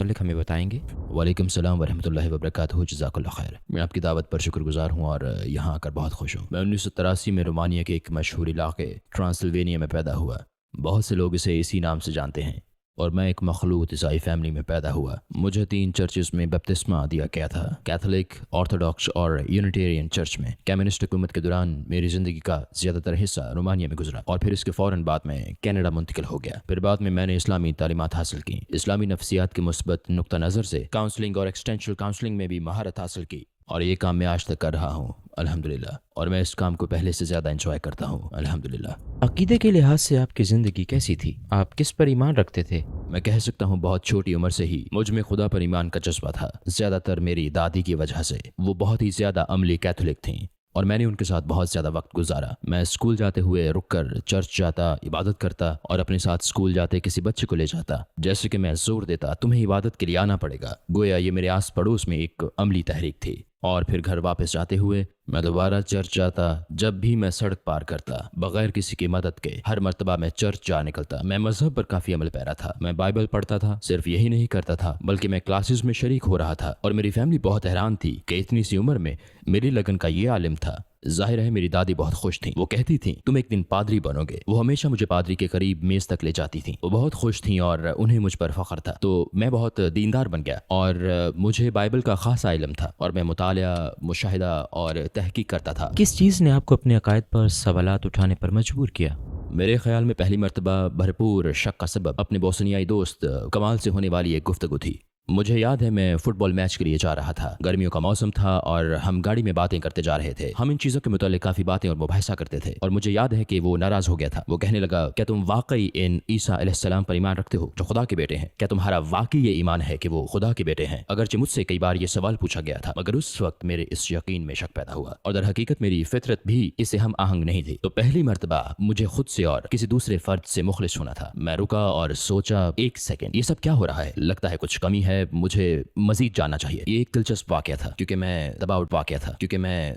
मतलब हमें बताएंगे। वालेकुम सलाम वरहमतुल्लाहि वबरकातुहू। जज़ाकल्लाह खैर। मैं आपकी दावत पर शुक्रगुज़ार हूँ और यहाँ आकर बहुत खुश हूँ। मैं 1983 में रोमानिया के एक मशहूर इलाके ट्रांसिल्वेनिया में पैदा हुआ। बहुत से लोग इसे इसी नाम से जानते हैं और मैं एक मखलूत ईसाई फैमिली में पैदा हुआ। मुझे 3 चर्चेस में बपतिस्मा दिया गया था, कैथोलिक, ऑर्थोडॉक्स और यूनिटेरियन चर्च में। कम्युनिस्ट हुकूमत के दौरान मेरी ज़िंदगी का ज़्यादातर हिस्सा रोमानिया में गुजरा और फिर इसके फ़ौरन बाद में कनाडा मुंतकिल हो गया। फिर बाद में मैंने इस्लामी तालीमात हासिल की। इस्लामी नफ्सियात के मुस्बत नुक्ता नज़र से काउंसलिंग और एक्सटेंशनल काउंसलिंग में भी महारत हासिल की और ये काम मैं आज तक कर रहा हूँ अल्हम्दुलिल्लाह, और मैं इस काम को पहले से ज़्यादा इंजॉय करता हूँ अल्हम्दुलिल्लाह। अकीदे के लिहाज से आपकी ज़िंदगी कैसी थी? आप किस पर ईमान रखते थे? मैं कह सकता हूँ बहुत छोटी उम्र से ही मुझ में खुदा पर ईमान का जज्बा था, ज़्यादातर मेरी दादी की वजह से। वो बहुत ही ज़्यादा अमली कैथोलिक थीं और मैंने उनके साथ बहुत ज़्यादा वक्त गुजारा। मैं स्कूल जाते हुए रुककर चर्च जाता, इबादत करता और अपने साथ स्कूल जाते किसी बच्चे को ले जाता। जैसे कि मैं जोर देता, तुम्हें इबादत के लिए आना पड़ेगा, गोया ये मेरे आस पड़ोस में एक अमली तहरीक थी। और फिर घर वापस जाते हुए मैं दोबारा चर्च जाता। जब भी मैं सड़क पार करता बगैर किसी की मदद के हर मर्तबा मैं चर्च जा निकलता। मैं मजहब पर काफ़ी अमल पैरा था। मैं बाइबल पढ़ता था, सिर्फ यही नहीं करता था बल्कि मैं क्लासेस में शरीक हो रहा था और मेरी फैमिली बहुत हैरान थी कि इतनी सी उम्र में मेरी लगन का ये आलिम था। जाहिर है मेरी दादी बहुत खुश थीं। वो कहती थीं तुम एक दिन पादरी बनोगे। वो हमेशा मुझे पादरी के करीब मेज़ तक ले जाती थीं। वो बहुत खुश थीं और उन्हें मुझ पर फ़ख्र था। तो मैं बहुत दीनदार बन गया और मुझे बाइबल का ख़ासा इल्म था और मैं मुतालिया, मुशाहिदा और तहकीक करता था। किस चीज़ ने आपको अपने अकायद पर सवालात उठाने पर मजबूर किया? मेरे ख्याल में पहली मर्तबा भरपूर शक का सबब अपने बोसनियाई दोस्त कमाल से होने वाली एक गुफ्तगू थी। मुझे याद है मैं फुटबॉल मैच के लिए जा रहा था। गर्मियों का मौसम था और हम गाड़ी में बातें करते जा रहे थे। हम इन चीज़ों के मुतालिक काफ़ी बातें और मुबाहिसा करते थे और मुझे याद है कि वो नाराज़ हो गया था। वो कहने लगा, क्या तुम वाकई इन ईसा अलैहिस्सलाम पर ईमान रखते हो जो खुदा के बेटे हैं? क्या तुम्हारा वाकई ये ईमान है कि वो खुदा के बेटे हैं? अगरचे मुझसे कई बार ये सवाल पूछा गया था मगर उस वक्त मेरे इस यकीन में शक पैदा हुआ और दर हकीकत मेरी फितरत भी इससे हम आहंग नहीं थी। तो पहली मर्तबा मुझे खुद से और किसी दूसरे फर्द से मुखलिस होना था। मैं रुका और सोचा, एक सेकेंड, ये सब क्या हो रहा है? लगता है कुछ कमी है, मुझे मजीद जानना चाहिए। ये एक दिलचस्प वाकया था क्योंकि मैं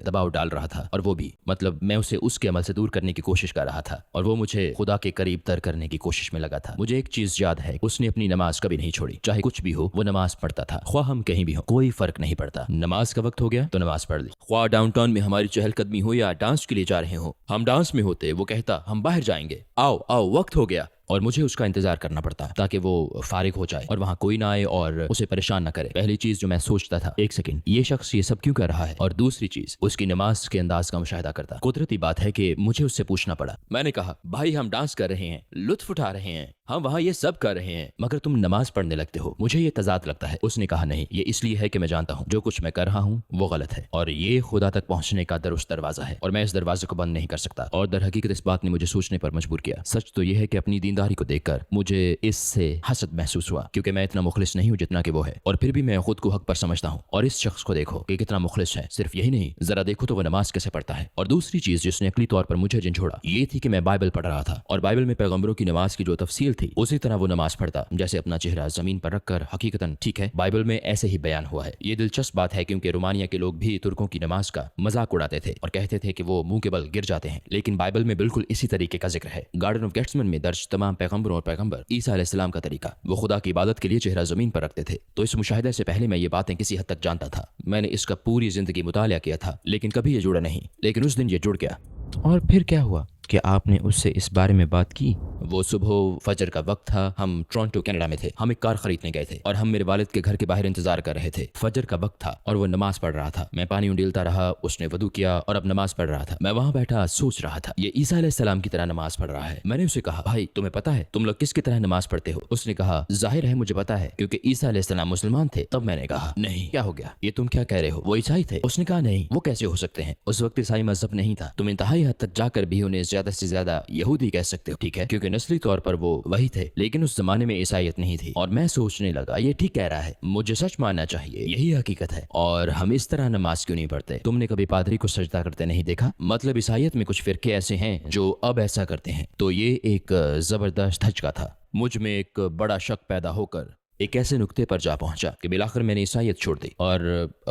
दबाव डाल रहा था और वो भी मतलब मैं उसे उसके अमल से दूर करने की कोशिश कर रहा था और वो मुझे खुदा के करीब तर करने की कोशिश में लगा था। मुझे एक चीज याद है, उसने अपनी नमाज कभी नहीं छोड़ी। चाहे कुछ भी हो वो नमाज पढ़ता था, ख्वाह हम कहीं भी हो, कोई फर्क नहीं पड़ता। नमाज का वक्त हो गया तो नमाज पढ़ ली, ख्वाह डाउनटाउन में हमारी चहलकदमी हो या डांस के लिए जा रहे हो। हम डांस में होते, वो कहता हम बाहर जाएंगे, आओ आओ वक्त हो गया, और मुझे उसका इंतजार करना पड़ता ताकि वो फारिग हो जाए और वहाँ कोई ना आए और उसे परेशान ना करे। पहली चीज जो मैं सोचता था, एक सेकंड, ये शख्स ये सब क्यों कर रहा है? और दूसरी चीज, उसकी नमाज के अंदाज का मुशाहिदा करता। कुदरती बात है कि मुझे उससे पूछना पड़ा। मैंने कहा, भाई हम डांस कर रहे हैं, लुत्फ उठा रहे हैं, हम वहाँ ये सब कर रहे हैं, मगर तुम नमाज पढ़ने लगते हो, मुझे ये तजाद लगता है। उसने कहा, नहीं, ये इसलिए है कि मैं जानता हूँ जो कुछ मैं कर रहा हूँ वो गलत है और ये खुदा तक पहुँचने का दुरुस्त दरवाजा है और मैं इस दरवाजे को बंद नहीं कर सकता। और दर हकीकत इस बात ने मुझे सोचने पर मजबूर किया। सच तो यह है कि अपनी दीनदारी को देखकर मुझे इससे हसद महसूस हुआ क्योंकि मैं इतना मुखलिस नहीं हूँ जितना कि वो है, और फिर भी मैं खुद को हक पर समझता हूँ। और इस शख्स को देखो कि कितना मुखलिस है। सिर्फ यही नहीं, जरा देखो तो वो नमाज कैसे पढ़ता है। और दूसरी चीज जिसने अकली तौर पर मुझे झंझोड़ा ये थी कि मैं बाइबल पढ़ रहा था और बाइबल में पैगंबरों की नमाज की जो तफसील थी उसी तरह वो नमाज पढ़ता, जैसे अपना चेहरा जमीन पर रखकर। हकीकतन ठीक है, बाइबल में ऐसे ही बयान हुआ है। ये दिलचस्प बात है क्योंकि रोमानिया के लोग भी तुर्कों की नमाज का मजाक उड़ाते थे और कहते थे कि वो मुंह के बल गिर जाते हैं, लेकिन बाइबल में बिल्कुल इसी तरीके का जिक्र है। गार्डन ऑफ गेट्समैन में दर्ज तमाम पैगंबरों और पैगंबर ईसा अलैहिस्सलाम का तरीका, वो खुदा की इबादत के लिए चेहरा जमीन पर रखते थे। तो इस मुशाहिदे से पहले मैं ये बातें किसी हद तक जानता था। मैंने इसका पूरी जिंदगी मुतालिया किया था लेकिन कभी ये जुड़ा नहीं, लेकिन उस दिन ये जुड़ गया। और फिर क्या हुआ कि आपने उससे इस बारे में बात की? वो सुबह फजर का वक्त था। हम टोरंटो कनाडा में थे। हम एक कार खरीदने गए थे और हम मेरे वालिद के घर के बाहर इंतजार कर रहे थे। फजर का वक्त था और वो नमाज पढ़ रहा था। मैं पानी उंडेलता रहा, उसने वदू किया और अब नमाज पढ़ रहा था। मैं वहां बैठा सोच रहा था ये ईसा अलैहिस्सलाम की तरह नमाज पढ़ रहा है। मैंने उसे कहा, भाई तुम्हें पता है तुम लोग किसकी तरह नमाज पढ़ते हो? उसने कहा, जाहिर है मुझे पता है क्योंकि ईसा अलैहिस्सलाम मुसलमान थे। तब मैंने कहा, नहीं, क्या हो गया, ये तुम क्या कह रहे हो, वो ईसाई थे? उसने कहा, नहीं, वो कैसे हो सकते हैं, उस वक्त ईसाई मजहब नहीं था। तुम इंतहाई हद तक जाकर भी उन्हें ज्यादा से ज्यादा यहूदी कह सकते हो, ठीक है, क्योंकि नस्ली तौर पर वो वही थे, लेकिन उस जमाने में ईसाइयत नहीं थी। और मैं सोचने लगा ये ठीक कह रहा है, मुझे सच मानना चाहिए, यही हकीकत है। और हम इस तरह नमाज क्यों नहीं पढ़ते? तुमने कभी पादरी को सजदा करते नहीं देखा? मतलब ईसाइयत में कुछ फिरके ऐसे हैं जो अब ऐसा करते हैं। तो ये एक जबरदस्त धचका था। मुझ में एक बड़ा शक पैदा होकर एक ऐसे नुक्ते पर जा पहुंचा कि बिलाखिर मैंने ईसाइयत छोड़ दी। और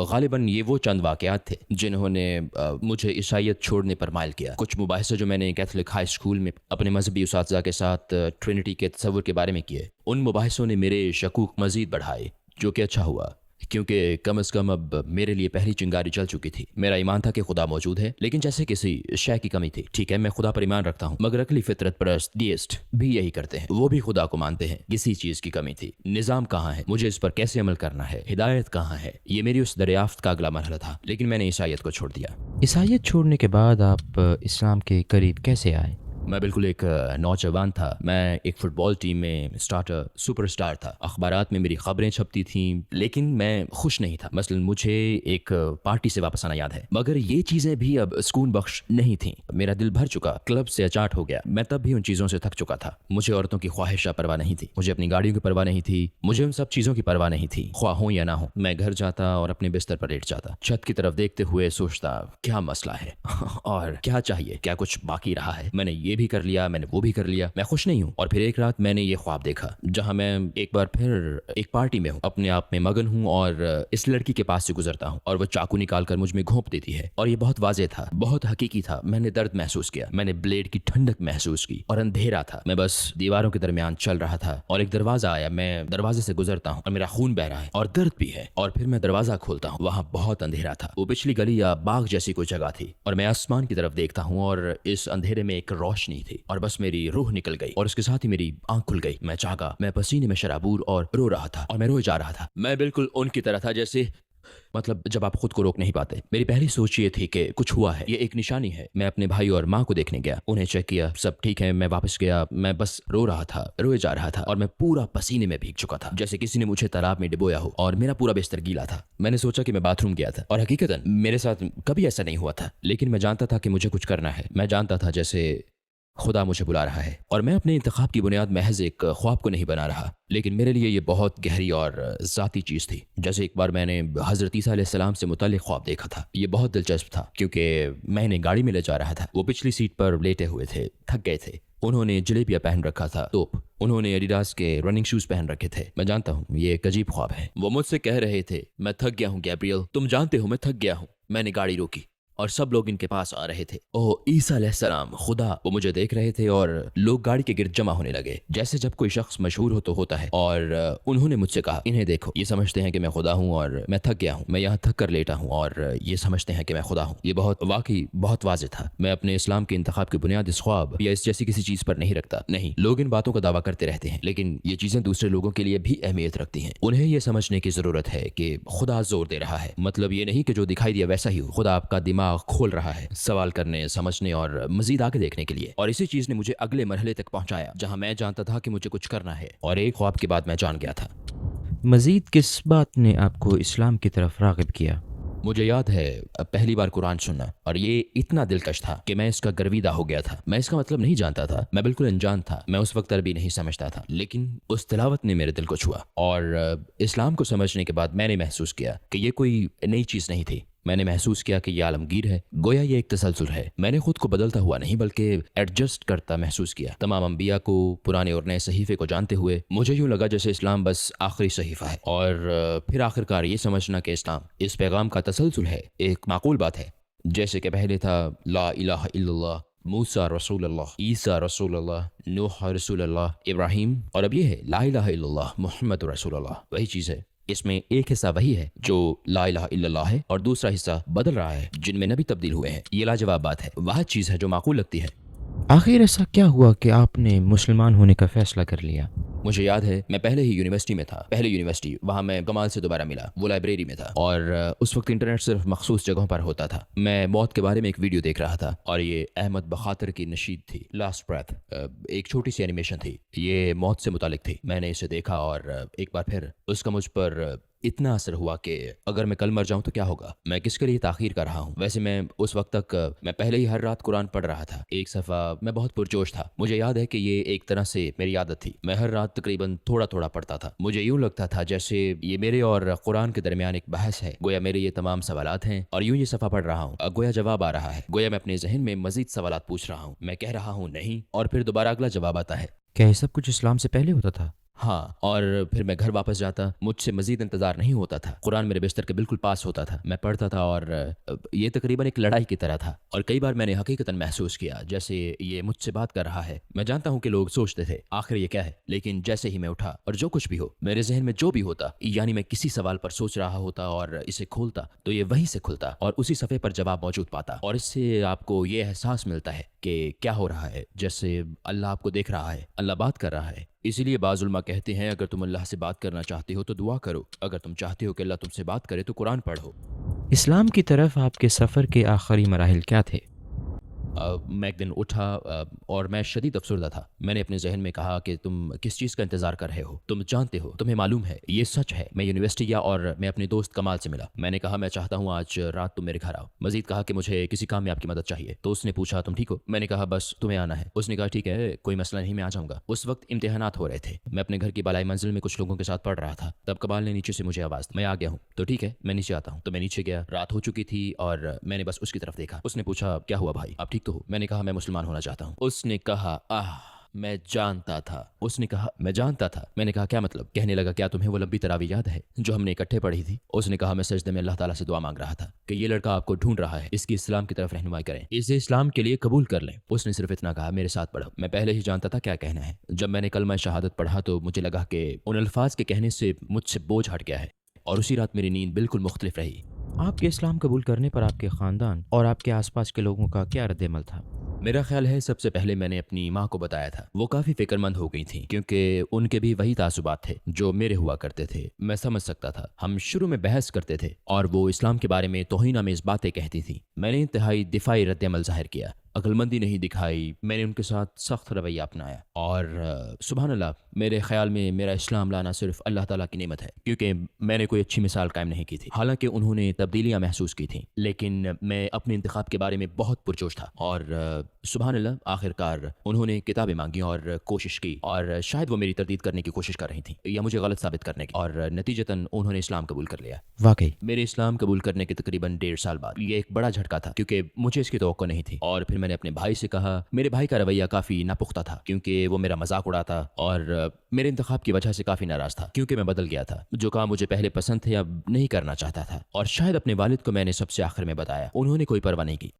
गालिबन ये वो चंद वाक़यात थे जिन्होंने मुझे ईसाइयत छोड़ने पर माइल किया। कुछ मुबाहिसे जो मैंने कैथोलिक हाई स्कूल में अपने मजहबी उसातिज़ा के साथ ट्रिनिटी के तसव्वुर के बारे में किए, उन मुबाहिसों ने मेरे शकूक मजीद बढ़ाए। जो कि अच्छा हुआ, क्योंकि कम अज़ कम अब मेरे लिए पहली चिंगारी जल चुकी थी। मेरा ईमान था कि खुदा मौजूद है, लेकिन जैसे किसी शय की कमी थी। ठीक है, मैं खुदा पर ईमान रखता हूँ, मगर अकली फितरत परस्त डीएस्ट भी यही करते हैं, वो भी खुदा को मानते हैं। किसी चीज़ की कमी थी। निज़ाम कहाँ है, मुझे इस पर कैसे अमल करना है, हिदायत कहाँ है, ये मेरी उस दरियाफ्त का अगला मरहला था। लेकिन मैंने ईसाईयत को छोड़ दिया। ईसाईयत छोड़ने के बाद आप इस्लाम के करीब कैसे आए? मैं बिल्कुल एक नौजवान था। मैं एक फुटबॉल टीम में सुपरस्टार था। अखबारात में मेरी खबरें छपती थीं, लेकिन मैं खुश नहीं था। मसलन मुझे एक पार्टी से वापस आना याद है, मगर ये चीज़ें भी अब सुकून बख्श नहीं थीं। मेरा दिल भर चुका, क्लब से अचाट हो गया। मैं तब भी उन चीज़ों से थक चुका था। मुझे औरतों की ख्वाहिशा परवाह नहीं थी, मुझे अपनी गाड़ियों की परवाह नहीं थी, मुझे उन सब चीज़ों की परवाह नहीं थी, ख्वाह हो या ना हो। मैं घर जाता और अपने बिस्तर पर लेट जाता, छत की तरफ देखते हुए सोचता, क्या मसला है और क्या चाहिए, क्या कुछ बाकी रहा है। मैंने ये भी कर लिया, मैंने वो भी कर लिया, मैं खुश नहीं हूँ। और फिर एक रात मैंने ये ख्वाब देखा, जहाँ मैं एक बार फिर एक पार्टी में हूँ, अपने आप में मगन हूँ और इस लड़की के पास से गुजरता हूँ और वो चाकू निकाल कर मुझ में घोंप देती है। और ये बहुत वाज़ेह था, बहुत हकीकी था। मैंने दर्द महसूस किया, मैंने ब्लेड की ठंडक महसूस की और अंधेरा था। मैं बस दीवारों के दरमियान चल रहा था और एक दरवाजा आया। मैं दरवाजे से गुजरता हूँ और मेरा खून बह रहा है और दर्द भी है। और फिर मैं दरवाजा खोलता हूँ, वहाँ बहुत अंधेरा था। वो पिछली गली या बाग जैसी कोई जगह थी और मैं आसमान की तरफ देखता हूँ और इस अंधेरे में एक रोशनी थी और बस मेरी रूह निकल गई और उसके साथ ही मेरी आंख खुल गई। मैं जागा, मैं पसीने में शराबूर और रो रहा था और मैं रोए जा रहा था। मैं बिल्कुल उनकी तरह था जैसे, मतलब जब आप खुद को रोक नहीं पाते। मेरी पहली सोच ये थी कि कुछ हुआ है, ये एक निशानी है। मैं अपने भाई और माँ को देखने गया, उन्हें चेक किया, सब ठीक है। मैं वापस गया, मैं बस रो रहा था, रोए जा रहा था और मैं पूरा पसीने में भीग चुका था, जैसे किसी ने मुझे तालाब में डुबोया हो और मेरा पूरा बिस्तर गीला था। मैंने सोचा कि मैं बाथरूम गया था और हकीकतन मेरे साथ कभी ऐसा नहीं हुआ था, लेकिन मैं जानता था कि मुझे कुछ करना है। मैं जानता था जैसे खुदा मुझे बुला रहा है और मैं अपने इंतखाब की बुनियाद महज एक ख्वाब को नहीं बना रहा, लेकिन मेरे लिए ये बहुत गहरी और ज़ाती चीज़ थी। जैसे एक बार मैंने हज़रत ईसा अलैहिस्सलाम से मुताल्लिक़ ख्वाब देखा था। ये बहुत दिलचस्प था क्योंकि मैं इन्हें गाड़ी में ले जा रहा था। वो पिछली सीट पर लेटे हुए थे, थक गए थे। उन्होंने जलेबिया पहन रखा था, तोप। उन्होंने एडिडास के रनिंग शूज़ पहन रखे थे। मैं जानता हूँ ये एक अजीब ख्वाब है। वो मुझसे कह रहे थे, मैं थक गया हूँ गैब्रियल, तुम जानते हो मैं थक गया हूँ। मैंने गाड़ी रोकी और सब लोग इनके पास आ रहे थे। ओह ईसा अलैहिस्सलाम, खुदा। वो मुझे देख रहे थे और लोग गाड़ी के गिर्द जमा होने लगे, जैसे जब कोई शख्स मशहूर हो तो होता है। और उन्होंने मुझसे कहा, इन्हें देखो, ये समझते हैं कि मैं खुदा हूँ और मैं थक गया हूँ। मैं यहाँ थक कर लेटा हूँ और ये समझते हैं कि मैं खुदा हूँ। ये वाकई बहुत वाज़ेह था। मैं अपने इस्लाम के इंतखाब की बुनियाद इस ख्वाब या इस जैसी किसी चीज़ पर नहीं रखता। नहीं, लोग इन बातों का दावा करते रहते हैं, लेकिन ये चीज़ें दूसरे लोगों के लिए भी अहमियत रखती हैं। उन्हें यह समझने की ज़रूरत है कि खुदा जोर दे रहा है। मतलब ये नहीं कि जो दिखाई दिया वैसा ही हो। खुदा आपका दिमाग खोल रहा है सवाल करने, समझने और मजीद आगे देखने के लिए। और इसी चीज ने मुझे अगले मरहले तक पहुंचाया, जहां मैं जानता था कि मुझे कुछ करना है। और एक ख्वाब के बाद मैं जान गया था। मजीद किस बात ने आपको इस्लाम की तरफ राग़िब किया? मुझे याद है पहली बार कुरान सुनना, और ये इतना दिलकश था कि मैं इसका गर्विदा हो गया था। मैं इसका मतलब नहीं जानता था, मैं बिल्कुल अनजान था। मैं उस वक्त अरबी नहीं समझता था, लेकिन उस तिलावत ने मेरे दिल को छुआ। और इस्लाम को समझने के बाद मैंने महसूस किया कि ये कोई नई चीज़ नहीं थी। मैंने महसूस किया कि ये आलमगीर है, गोया ये एक तसलसल है। मैंने खुद को बदलता हुआ नहीं बल्कि एडजस्ट करता महसूस किया। तमाम अंबिया को, पुराने और नए सहीफे को जानते हुए मुझे यूं लगा जैसे इस्लाम बस आखिरी सहीफा है। और फिर आखिरकार ये समझना कि इस्लाम इस पैगाम का तसलसल है, एक माकूल बात है। जैसे कि पहले था ला इलाहा इल्लल्लाह, मूसा रसूलुल्लाह, ईसा रसूलुल्लाह, नूह रसूलुल्लाह, इब्राहीम, और अब ये है ला इलाहा इल्लल्लाह मुहम्मद रसूलुल्लाह। वही चीज़ है। इसमें एक हिस्सा वही है जो ला इलाहा इल्लल्लाह है और दूसरा हिस्सा बदल रहा है, जिनमें नबी तब्दील हुए हैं। ये लाजवाब बात है, वह चीज़ है जो माकूल लगती है। आखिर ऐसा क्या हुआ कि आपने मुसलमान होने का फैसला कर लिया? मुझे याद है मैं पहले ही यूनिवर्सिटी में था, पहले यूनिवर्सिटी, वहाँ मैं कमाल से दोबारा मिला। वो लाइब्रेरी में था और उस वक्त इंटरनेट सिर्फ मखसूस जगहों पर होता था। मैं मौत के बारे में एक वीडियो देख रहा था और ये अहमद बखातर की नशीद थी, लास्ट ब्रेथ। एक छोटी सी एनिमेशन थी, ये मौत से मुतालिक थी। मैंने इसे देखा और एक बार फिर उसका मुझ पर इतना असर हुआ कि अगर मैं कल मर जाऊं तो क्या होगा, मैं किसके लिए ताखीर कर रहा हूं। वैसे मैं उस वक्त तक मैं पहले ही हर रात कुरान पढ़ रहा था। एक सफ़ा मैं बहुत पुरजोश था। मुझे याद है कि ये एक तरह से मेरी आदत थी। मैं हर रात तकरीबन थोड़ा थोड़ा पढ़ता था। मुझे यूं लगता था जैसे ये मेरे और कुरान के दरमियान एक बहस है। गोया मेरे ये तमाम सवालात हैं और यूं ये सफ़ा पढ़ रहा हूँ, गोया जवाब आ रहा है। गोया मैं अपने जहन में मजीद सवालात पूछ रहा हूँ। मैं कह रहा हूँ नहीं, और फिर दोबारा अगला जवाब आता है। کیا یہ سب کچھ اسلام سے پہلے ہوتا تھا؟ ہاں، اور پھر میں گھر واپس جاتا، مجھ سے مزید انتظار نہیں ہوتا تھا۔ قرآن میرے بستر کے بالکل پاس ہوتا تھا، میں پڑھتا تھا اور یہ تقریباً ایک لڑائی کی طرح تھا، اور کئی بار میں نے حقیقتاً محسوس کیا جیسے یہ مجھ سے بات کر رہا ہے۔ میں جانتا ہوں کہ لوگ سوچتے تھے آخر یہ کیا ہے، لیکن جیسے ہی میں اٹھا اور جو کچھ بھی ہو میرے ذہن میں جو بھی ہوتا، یعنی میں کسی سوال پر سوچ رہا ہوتا اور اسے کھولتا تو یہ وہیں سے کھلتا اور اسی صفحے پر جواب موجود پاتا، اور اس سے آپ کو یہ احساس ملتا ہے کہ کیا ہو رہا ہے، جیسے اللہ آپ کو دیکھ رہا ہے، اللہ بات کر رہا ہے۔ اسی لیے بعض علماء کہتے ہیں اگر تم اللہ سے بات کرنا چاہتے ہو تو دعا کرو، اگر تم چاہتے ہو کہ اللہ تم سے بات کرے تو قرآن پڑھو۔ اسلام کی طرف آپ کے سفر کے آخری مراحل کیا تھے؟ میں ایک دن اٹھا اور میں شدید افسردہ تھا۔ میں نے اپنے ذہن میں کہا کہ تم کس چیز کا انتظار کر رہے ہو؟ تم جانتے ہو، تمہیں معلوم ہے، یہ سچ ہے۔ میں یونیورسٹی گیا اور میں اپنے دوست کمال سے ملا۔ میں نے کہا میں چاہتا ہوں آج رات تم میرے گھر آؤ۔ مزید کہا کہ مجھے کسی کام میں آپ کی مدد چاہیے۔ تو اس نے پوچھا تم ٹھیک ہو؟ میں نے کہا بس تمہیں آنا ہے۔ اس نے کہا ٹھیک ہے، کوئی مسئلہ نہیں، میں آ جاؤں گا۔ اس وقت امتحانات ہو رہے تھے، میں اپنے گھر کی بالائی منزل میں کچھ لوگوں کے ساتھ پڑھ رہا تھا۔ تب کمال نے نیچے سے مجھے آواز دی، میں آ گیا ہوں۔ تو ٹھیک ہے، میں نیچے آتا ہوں۔ تو میں نیچے گیا، رات ہو چکی تھی اور میں نے بس اس کی طرف دیکھا۔ اس نے پوچھا کیا ہوا بھائی، آپ ٹھیک تو ہو؟ میں نے کہا میں مسلمان ہونا چاہتا ہوں۔ اس نے کہا میں جانتا تھا۔ اس نے کہا میں جانتا تھا۔ میں نے کہا کیا مطلب؟ کہنے لگا کیا تمہیں وہ لمبی تراویح یاد ہے جو ہم نے اکٹھے پڑھی تھی؟ اس نے کہا میں سجدے میں اللہ تعالیٰ سے دعا مانگ رہا تھا کہ یہ لڑکا آپ کو ڈھونڈ رہا ہے، اس کی اسلام کی طرف رہنمائی کریں، اسے اسلام کے لیے قبول کر لیں۔ اس نے صرف اتنا کہا، میرے ساتھ پڑھو۔ میں پہلے ہی جانتا تھا کیا کہنا ہے۔ جب میں نے کلمہ شہادت پڑھا تو مجھے لگا کہ ان الفاظ کے کہنے سے مجھ سے بوجھ ہٹ گیا ہے، اور اسی رات میری نیند بالکل مختلف رہی۔ آپ کے اسلام قبول کرنے پر آپ کے خاندان اور آپ کے آس پاس کے لوگوں کا کیا رد عمل تھا؟ میرا خیال ہے سب سے پہلے میں نے اپنی ماں کو بتایا تھا۔ وہ کافی فکر مند ہو گئی تھیں کیونکہ ان کے بھی وہی تعصبات تھے جو میرے ہوا کرتے تھے۔ میں سمجھ سکتا تھا۔ ہم شروع میں بحث کرتے تھے اور وہ اسلام کے بارے میں توہین آمیز باتیں کہتی تھیں۔ میں نے انتہائی دفاعی رد عمل ظاہر کیا، عقل مندی نہیں دکھائی۔ میں نے ان کے ساتھ سخت رویہ اپنایا، اور سبحان اللہ، میرے خیال میں میرا اسلام لانا صرف اللہ تعالیٰ کی نعمت ہے، کیونکہ میں نے کوئی اچھی مثال قائم نہیں کی تھی۔ حالانکہ انہوں نے تبدیلیاں محسوس کی تھیں، لیکن میں اپنے انتخاب کے بارے میں بہت پرجوش تھا، اور سبحان اللہ آخر کار انہوں نے کتابیں مانگی اور کوشش کی، اور شاید وہ میری تردید کرنے کی کوشش کر رہی تھیں یا مجھے غلط ثابت کرنے کی، اور نتیجتاً انہوں نے اسلام قبول کر لیا۔ واقعی میرے اسلام قبول کرنے کے تقریباً 1.5 سال بعد یہ ایک بڑا جھٹکا تھا، کیونکہ مجھے اس کی توقع نہیں تھی۔ اور پھر میں نے اپنے بھائی سے کہا۔ میرے بھائی کا رویہ کافی ناپختہ تھا کیونکہ وہ میرا مذاق اڑاتا اور میرے انتخاب کی وجہ سے کافی ناراض تھا، کیونکہ میں بدل گیا تھا۔ جو کام مجھے پہلے پسند تھے اب نہیں کرنا چاہتا تھا، اور شاید اپنے والد کو میں نے سب سے آخر میں بتایا۔ انہوں نے کوئی پرواہ نہیں کی،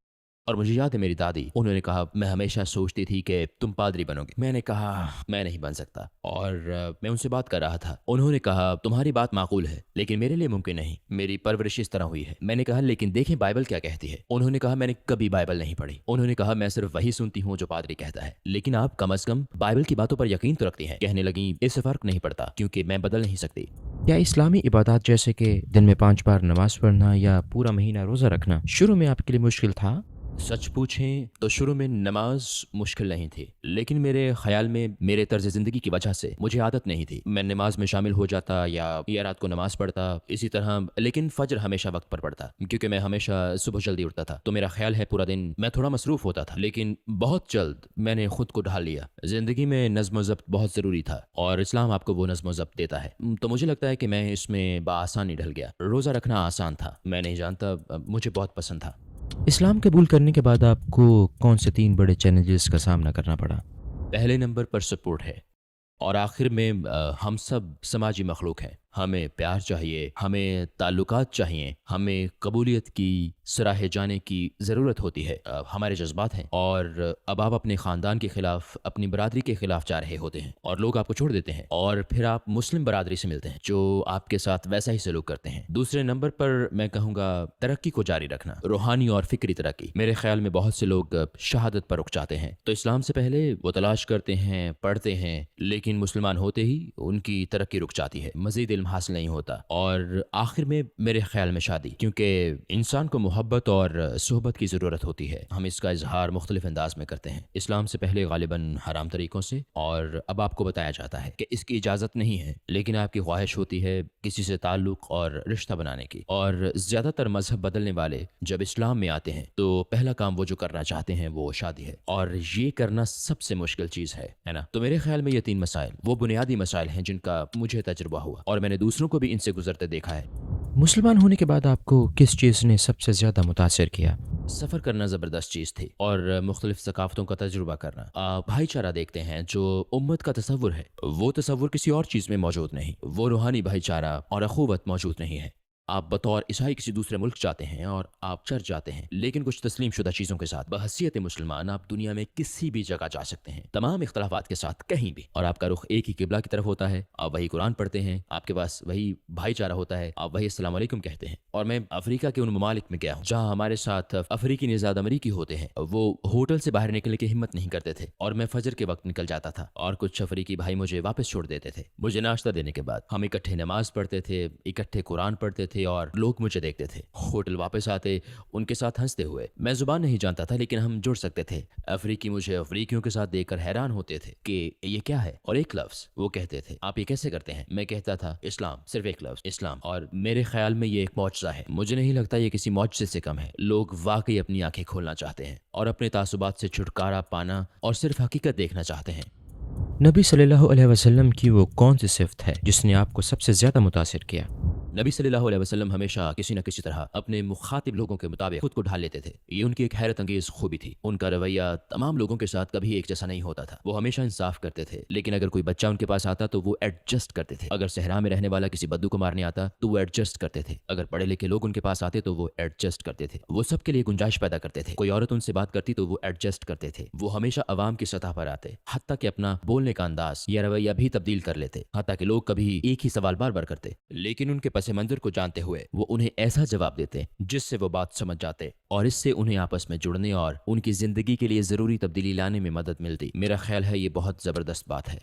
اور مجھے یاد ہے میری دادی، انہوں نے کہا میں ہمیشہ سوچتی تھی کہ تم پادری بنو گے۔ میں نے کہا میں نہیں بن سکتا، اور میں ان سے بات کر رہا تھا۔ انہوں نے کہا تمہاری بات معقول ہے لیکن میرے لیے ممکن نہیں، میری پرورش اس طرح ہوئی ہے۔ میں نے کہا لیکن دیکھیں بائبل کیا کہتی ہے۔ انہوں نے کہا میں نے کبھی بائبل نہیں پڑھی۔ انہوں نے کہا میں صرف وہی سنتی ہوں جو پادری کہتا ہے، لیکن آپ کم از کم بائبل کی باتوں پر یقین تو رکھتی ہیں۔ کہنے لگیں اس سے فرق نہیں پڑتا کیونکہ میں بدل نہیں سکتی۔ کیا اسلامی عبادات جیسے کہ دن میں 5 بار نماز پڑھنا یا پورا مہینہ روزہ رکھنا شروع میں آپ کے لیے مشکل تھا؟ سچ پوچھیں تو شروع میں نماز مشکل نہیں تھی، لیکن میرے خیال میں میرے طرز زندگی کی وجہ سے مجھے عادت نہیں تھی۔ میں نماز میں شامل ہو جاتا یا رات کو نماز پڑھتا اسی طرح، لیکن فجر ہمیشہ وقت پر پڑھتا کیونکہ میں ہمیشہ صبح جلدی اٹھتا تھا، تو میرا خیال ہے پورا دن میں تھوڑا مصروف ہوتا تھا۔ لیکن بہت جلد میں نے خود کو ڈھال لیا۔ زندگی میں نظم و ضبط بہت ضروری تھا، اور اسلام آپ کو وہ نظم و ضبط دیتا ہے، تو مجھے لگتا ہے کہ میں اس میں بآسانی ڈھل گیا۔ روزہ رکھنا آسان تھا، میں نہیں جانتا، مجھے بہت پسند تھا۔ اسلام قبول کرنے کے بعد آپ کو کون سے 3 بڑے چیلنجز کا سامنا کرنا پڑا؟ پہلے نمبر پر سپورٹ ہے، اور آخر میں ہم سب سماجی مخلوق ہیں، ہمیں پیار چاہیے، ہمیں تعلقات چاہیے، ہمیں قبولیت کی سراہے جانے کی ضرورت ہوتی ہے۔ ہمارے جذبات ہیں، اور اب آپ اپنے خاندان کے خلاف، اپنی برادری کے خلاف جا رہے ہوتے ہیں، اور لوگ آپ کو چھوڑ دیتے ہیں، اور پھر آپ مسلم برادری سے ملتے ہیں جو آپ کے ساتھ ویسا ہی سلوک کرتے ہیں۔ دوسرے نمبر پر میں کہوں گا ترقی کو جاری رکھنا، روحانی اور فکری ترقی۔ میرے خیال میں بہت سے لوگ شہادت پر رک جاتے ہیں، تو اسلام سے پہلے وہ تلاش کرتے ہیں، پڑھتے ہیں، لیکن مسلمان ہوتے ہی ان کی ترقی رک جاتی ہے، مزید علم حاصل نہیں ہوتا، اور آخر میں میرے خیال میں شادی، کیونکہ انسان کو محبت اور صحبت کی ضرورت ہوتی ہے۔ ہم اس کا اظہار مختلف انداز میں کرتے ہیں، اسلام سے پہلے غالباً حرام طریقوں سے، اور اب آپ کو بتایا جاتا ہے کہ اس کی اجازت نہیں ہے، لیکن آپ کی خواہش ہوتی ہے کسی سے تعلق اور رشتہ بنانے کی۔ اور زیادہ تر مذہب بدلنے والے جب اسلام میں آتے ہیں تو پہلا کام وہ جو کرنا چاہتے ہیں وہ شادی ہے، اور یہ کرنا سب سے مشکل چیز ہے نا۔ تو میرے خیال میں یہ 3 مسائل وہ بنیادی مسائل ہیں جن کا مجھے تجربہ ہوا، اور میں نے دوسروں کو بھی ان سے گزرتے دیکھا ہے۔ مسلمان ہونے کے بعد آپ کو کس چیز نے سب سے زیادہ متاثر کیا؟ سفر کرنا زبردست چیز تھی اور مختلف ثقافتوں کا تجربہ کرنا. آپ بھائی چارہ دیکھتے ہیں جو امت کا تصور ہے، وہ تصور کسی اور چیز میں موجود نہیں. وہ روحانی بھائی چارہ اور اخوت موجود نہیں ہے. آپ بطور عیسائی کسی دوسرے ملک جاتے ہیں اور آپ چرچ جاتے ہیں، لیکن کچھ تسلیم شدہ چیزوں کے ساتھ. بحیثیت مسلمان آپ دنیا میں کسی بھی جگہ جا سکتے ہیں، تمام اختلافات کے ساتھ کہیں بھی، اور آپ کا رخ ایک ہی قبلہ کی طرف ہوتا ہے. آپ وہی قرآن پڑھتے ہیں، آپ کے پاس وہی بھائی چارہ ہوتا ہے، آپ وہی السلام علیکم کہتے ہیں. اور میں افریقہ کے ان ممالک میں گیا ہوں جہاں ہمارے ساتھ افریقی نژاد امریکی ہوتے ہیں. وہ ہوٹل سے باہر نکلنے کی ہمت نہیں کرتے تھے اور میں فجر کے وقت نکل جاتا تھا، اور کچھ افریقی بھائی مجھے واپس چھوڑ دیتے تھے. مجھے ناشتہ دینے کے بعد ہم اکٹھے نماز پڑھتے تھے، اکٹھے قرآن پڑھتے تھے، اور لوگ مجھے دیکھتے تھے. ہوٹل واپس آتے ان کے ساتھ ہنستے ہوئے. میں زبان نہیں جانتا تھا لیکن ہم جڑ سکتے تھے. افریقی مجھے افریقیوں کے ساتھ دیکھ کر حیران ہوتے تھے کہ یہ کیا ہے، اور ایک لفظ وہ کہتے تھے، آپ یہ کیسے کرتے ہیں؟ میں کہتا تھا اسلام، صرف ایک لفظ اسلام. اور میرے خیال میں یہ ایک معجزہ ہے. مجھے نہیں لگتا یہ کسی معجزے سے کم ہے. لوگ واقعی اپنی آنکھیں کھولنا چاہتے ہیں اور اپنے تعصبات سے چھٹکارا پانا اور صرف حقیقت دیکھنا چاہتے ہیں. نبی صلی اللہ علیہ وسلم کی وہ کون سی صفت ہے جس نے آپ کو سب سے زیادہ متاثر کیا؟ نبی صلی اللہ علیہ وسلم ہمیشہ کسی نہ کسی طرح اپنے مخاطب لوگوں کے مطابق خود کو ڈھال لیتے تھے. یہ ان کی ایک حیرت انگیز خوبی تھی. ان کا رویہ تمام لوگوں کے ساتھ کبھی ایک جیسا نہیں ہوتا تھا. وہ ہمیشہ انصاف کرتے تھے، لیکن اگر کوئی بچہ ان کے پاس آتا تو وہ ایڈجسٹ کرتے تھے. اگر صحرا میں رہنے والا کسی بدو کو مارنے آتا تو وہ ایڈجسٹ کرتے تھے. اگر پڑھے لکھے لوگ ان کے پاس آتے تو وہ ایڈجسٹ کرتے تھے. وہ سب کے لیے گنجائش پیدا کرتے تھے. کوئی عورت ان سے بات کرتی تو وہ ایڈجسٹ کرتے تھے. وہ ہمیشہ عوام کی سطح پر آتے، حتیٰ کہ اپنا بولنے کا انداز یا رویہ بھی تبدیل کر لیتے. حتیٰ کہ لوگ کبھی ایک ہی سوال بار بار کرتے، لیکن ان کے پس منظر کو جانتے ہوئے وہ انہیں ایسا جواب دیتے جس سے وہ بات سمجھ جاتے، اور اس سے انہیں آپس میں جڑنے اور ان کی زندگی کے لیے ضروری تبدیلی لانے میں مدد ملتی. میرا خیال ہے یہ بہت زبردست بات ہے.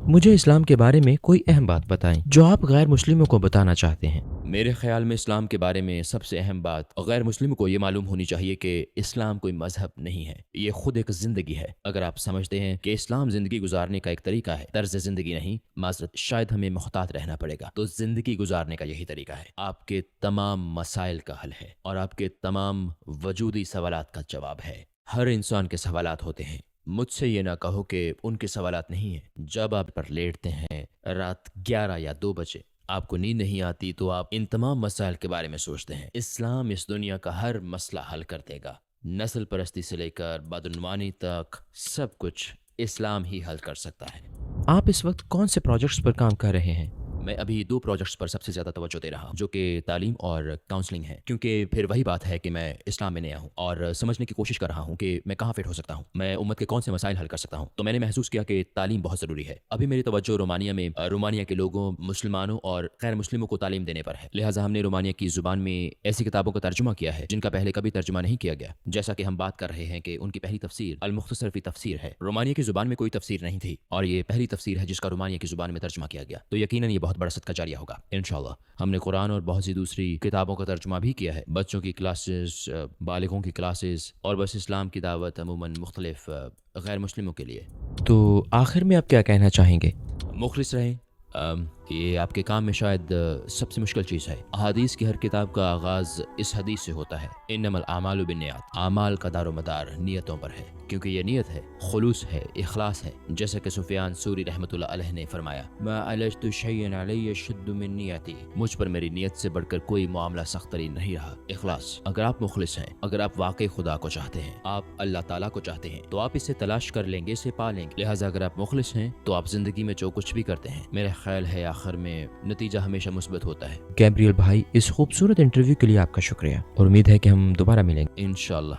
مجھے اسلام کے بارے میں کوئی اہم بات بتائیں جو آپ غیر مسلموں کو بتانا چاہتے ہیں. میرے خیال میں اسلام کے بارے میں سب سے اہم بات غیر مسلموں کو یہ معلوم ہونی چاہیے کہ اسلام کوئی مذہب نہیں ہے، یہ خود ایک زندگی ہے. اگر آپ سمجھتے ہیں کہ اسلام زندگی گزارنے کا ایک طریقہ ہے، طرز زندگی نہیں، معذرت شاید ہمیں محتاط رہنا پڑے گا، تو زندگی گزارنے کا یہی طریقہ ہے. آپ کے تمام مسائل کا حل ہے اور آپ کے تمام وجودی سوالات کا جواب ہے. ہر انسان کے سوالات ہوتے ہیں. مجھ سے یہ نہ کہو کہ ان کے سوالات نہیں ہیں. جب آپ پر لیٹتے ہیں رات 11 یا 2 بجے، آپ کو نیند نہیں آتی تو آپ ان تمام مسائل کے بارے میں سوچتے ہیں. اسلام اس دنیا کا ہر مسئلہ حل کر دے گا. نسل پرستی سے لے کر بدعنوانی تک سب کچھ اسلام ہی حل کر سکتا ہے. آپ اس وقت کون سے پروجیکٹس پر کام کر رہے ہیں؟ میں ابھی 2 پروجیکٹس پر سب سے زیادہ توجہ دے رہا ہوں، جو کہ تعلیم اور کاؤنسلنگ ہے، کیونکہ پھر وہی بات ہے کہ میں اسلام میں نیا ہوں اور سمجھنے کی کوشش کر رہا ہوں کہ میں کہاں فٹ ہو سکتا ہوں، میں امت کے کون سے مسائل حل کر سکتا ہوں. تو میں نے محسوس کیا کہ تعلیم بہت ضروری ہے. ابھی میری توجہ رومانیہ کے لوگوں، مسلمانوں اور غیر مسلموں کو تعلیم دینے پر ہے. لہٰذا ہم نے رومانیہ کی زبان میں ایسی کتابوں کا ترجمہ کیا ہے جن کا پہلے کبھی ترجمہ نہیں کیا گیا. جیسا کہ ہم بات کر رہے ہیں کہ ان کی پہلی تفسیر المختصر فی تفسیر ہے. رومانیہ کی زبان میں کوئی تفسیر نہیں تھی اور یہ پہلی تفسیر ہے جس کا رومانیہ کی زبان میں ترجمہ کیا گیا. تو یقیناً یہ بہت بڑا صدقہ جاریہ ہوگا انشاءاللہ. ہم نے قرآن اور بہت سی دوسری کتابوں کا ترجمہ بھی کیا ہے، بچوں کی کلاسز، بالغوں کی کلاسز، اور بس اسلام کی دعوت عموماً مختلف غیر مسلموں کے لیے. تو آخر میں آپ کیا کہنا چاہیں گے؟ مخلص رہیں. یہ آپ کے کام میں شاید سب سے مشکل چیز ہے. احادیث کی ہر کتاب کا آغاز اس حدیث سے ہوتا ہے، انما الاعمال بالنیات. اعمال کا دار و مدار نیتوں پر ہے، کیونکہ یہ نیت ہے، خلوص ہے، اخلاص ہے. جیسا کہ سفیان ثوری رحمۃ اللہ علیہ نے فرمایا، ما علجت شیئا علی شد من نیتی. مجھ پر میری نیت سے بڑھ کر کوئی معاملہ سخت ترین نہیں رہا. اخلاص. اگر آپ مخلص ہیں، اگر آپ واقعی خدا کو چاہتے ہیں، آپ اللہ تعالیٰ کو چاہتے ہیں، تو آپ اسے تلاش کر لیں گے، اسے پا لیں گے. لہٰذا اگر آپ مخلص ہیں تو آپ زندگی میں جو کچھ بھی کرتے ہیں، میرا خیال ہے آخر میں نتیجہ ہمیشہ مثبت ہوتا ہے. گیبریل بھائی، اس خوبصورت انٹرویو کے لیے آپ کا شکریہ اور امید ہے کہ ہم دوبارہ ملیں گے انشاءاللہ.